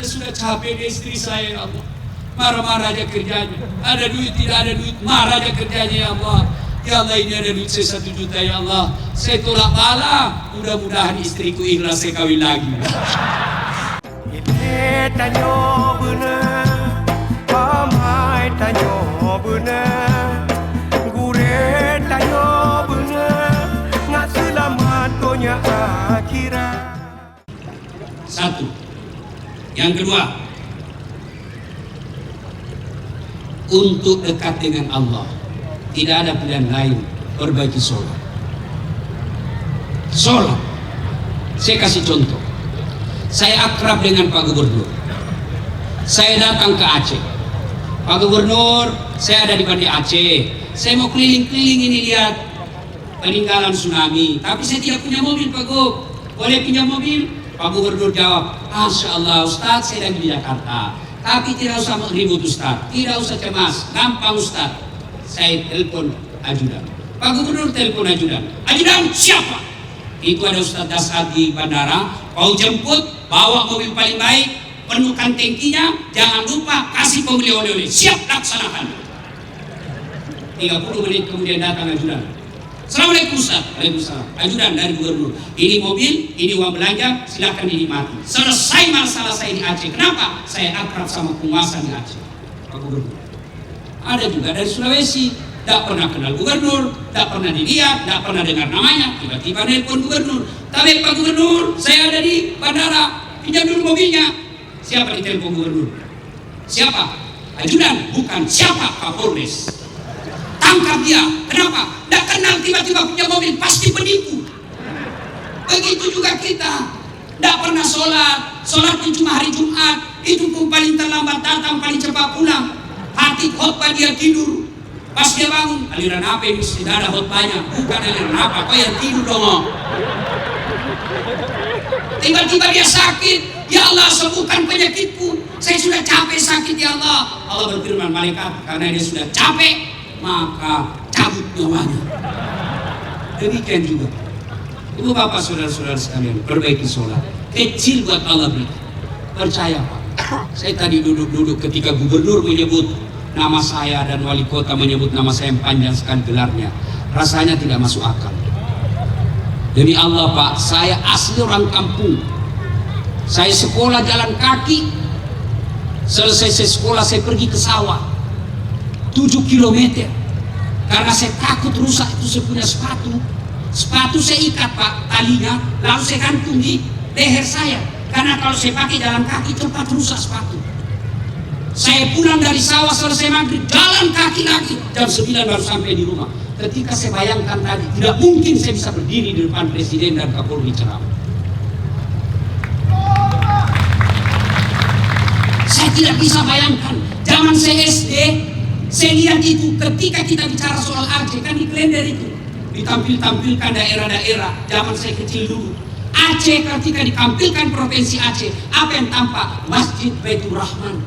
Saya sudah capek dengan istri saya ya Allah. Marah-marah aja kerjanya. Ada duit, tidak ada duit, marah aja kerjanya ya Allah. Ya Allah, ini ada duit saya 1 juta ya Allah. Saya tolak bala. Mudah-mudahan istriku ikhlas saya kawin lagi. Tanyo bener, pamai tanyo bener, gure tanyo bener, nggak selamat dunia akhirat. 1. Yang kedua, untuk dekat dengan Allah tidak ada pilihan lain, perbaiki sholat. Sholat. Saya kasih contoh. Saya akrab dengan Pak Gubernur. Saya datang ke Aceh. Pak Gubernur, saya ada di Banda Aceh. Saya mau keliling-keliling ini lihat peninggalan tsunami. Tapi saya tidak punya mobil, Pak Gub. Boleh pinjam mobil? Pak Gubernur jawab, Masya Allah Ustaz, saya lagi di Jakarta. Tapi tidak usah ribut Ustaz, tidak usah cemas, gampang Ustaz. Saya telepon ajudan. Pak Gubernur telepon ajudan. Ajudan siapa? Itu ada Ustaz Dasar di bandara. Kau jemput, bawa mobil paling baik, penuhkan tangkinya, jangan lupa kasih pembeli oleh-oleh. Siap, laksanakan. 30 menit kemudian datang ajudan. Assalamualaikum Ustaz. Waalaikumsalam. Ajudan dari Gubernur. Ini mobil, ini uang belanja, silakan dinikmati. Selesai masalah saya di Aceh. Kenapa? Saya akrab sama penguasa di Aceh. Pak Gubernur. Ada juga dari Sulawesi. Tidak pernah kenal Gubernur, tidak pernah dilihat, tidak pernah dengar namanya. Tiba-tiba nelpon Gubernur. Tapi Pak Gubernur, saya ada di bandara. Pinjam dulu mobilnya. Siapa di telepon Gubernur? Siapa? Ajudan. Bukan. Siapa? Kapolres. Tangkap dia. Kenapa? Tidak kenal, tiba-tiba punya mobil, pasti penipu. Begitu juga kita. Tidak pernah sholat. Sholatnya cuma hari Jumat. Itu pun paling terlambat datang, paling cepat pulang. Hati khotbah dia tidur. Pas dia bangun, aliran apa ini? Tidak ada khotbahnya. Bukan aliran apa, kau yang tidur dong. Tiba-tiba dia sakit. Ya Allah, sembuhkan penyakitku. Saya sudah capek sakit ya Allah. Allah berfirman, malaikat, karena dia sudah capek, maka cabut nyawanya. Demikian juga Ibu bapak saudara-saudara sekalian, perbaiki sholat. Kecil buat Allah beri. Percaya Pak. Saya tadi duduk-duduk ketika Gubernur menyebut nama saya dan wali kota menyebut nama saya yang panjang sekali gelarnya. Rasanya tidak masuk akal. Demi Allah Pak, saya asli orang kampung. Saya sekolah jalan kaki. Selesai saya sekolah, saya pergi ke sawah 7 km. Karena saya takut rusak itu saya punya sepatu. Sepatu saya ikat Pak, talinya, lalu saya gantung di leher saya. Karena kalau saya pakai jalan kaki cepat rusak sepatu. Saya pulang dari sawah selesai maghrib, jalan kaki lagi. Jam 9 baru sampai di rumah. Ketika saya bayangkan tadi, tidak mungkin saya bisa berdiri di depan Presiden dan Kapolri ceramah. Saya tidak bisa bayangkan. Zaman saya SD, saya lihat itu ketika kita bicara soal Aceh, kan di kalender itu ditampilkan daerah-daerah zaman saya kecil dulu. Aceh ketika ditampilkan provinsi Aceh, apa yang tampak? Masjid Baitur Rahman.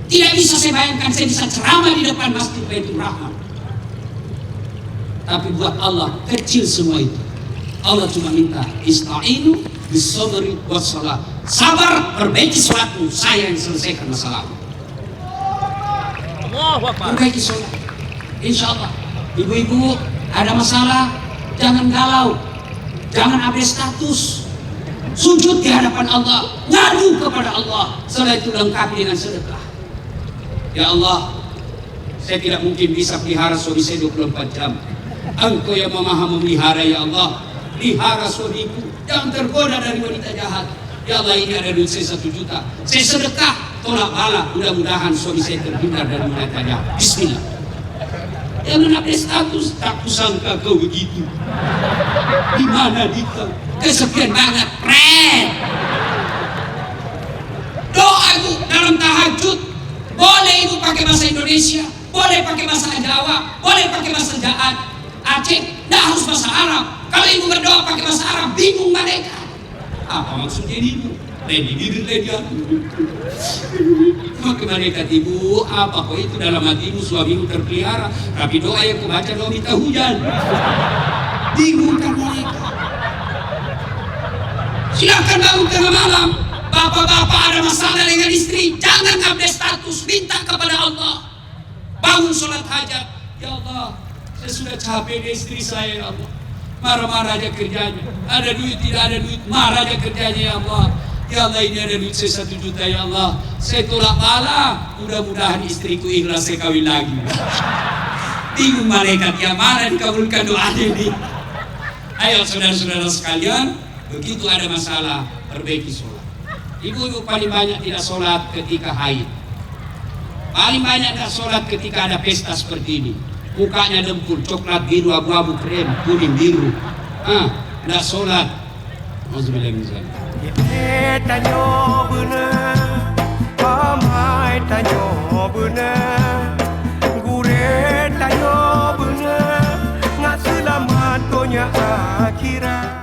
Tidak bisa saya bayangkan saya bisa ceramah di depan Masjid Baitur Rahman. Tapi buat Allah kecil semua itu. Allah cuma minta ista'inu bis-sabri was-shalah. Sabar, perbaiki sholatmu, saya yang selesaikan masalahmu. Perbaiki sholat. Insya Allah. Ibu-ibu ada masalah, jangan galau, jangan update status, sujud di hadapan Allah, ngadu kepada Allah. Setelah itu lengkapi dengan sedekah. Ya Allah, saya tidak mungkin bisa pelihara suami saya 24 jam. Engkau yang maha memelihara ya Allah. Pelihara suamiku, jangan tergoda dari wanita jahat. Ya Allah, ini ada duit saya 1 juta. Saya sedekah, tolak bala. Mudah-mudahan suami saya terhindar dari wanita jahat. Bismillah. Jangan update status, tak kusangka kau begitu. Di mana Dika? Kesepian banget, pret. Doa ibu dalam tahajud, boleh ibu pakai bahasa Indonesia, boleh pakai bahasa Jawa, boleh pakai bahasa Aceh, tidak harus bahasa Arab. Kalau ibu berdoa pakai bahasa Arab, bingung mereka. Apa maksudnya ibu? Lady diri lady aku. Maka mereka ibu, apa kok itu dalam hatimu suamimu terpelihara, tapi doa yang kau baca doa minta hujan. Bingung kan mereka. Silakan bangun tengah malam, Bapak-bapak ada masalah dengan istri, jangan update status, minta kepada Allah. Bangun sholat hajat, ya Allah, saya sudah capek dengan istri saya, ya Allah. Marah-marah aja kerjanya, ada duit tidak ada duit, marah aja kerjanya, ya Allah. Ya Allah, ini ada duit saya 1 juta, ya Allah. Saya tolak bala, mudah-mudahan istriku ikhlas saya kawin lagi. Bingung malaikat, yang mana dikabulkan doanya ini. Ayo saudara-saudara sekalian, begitu ada masalah, perbaiki sholat. Ibu-ibu paling banyak tidak sholat ketika haid. Paling banyak tidak sholat ketika ada pesta seperti ini. Mukanya dempul, coklat biru, abu-abu, krem, kuning, biru. Tidak sholat. Tanyo bener, pamai tanyo bener, gure tanyo bener, nggak selamat dunia akhirat.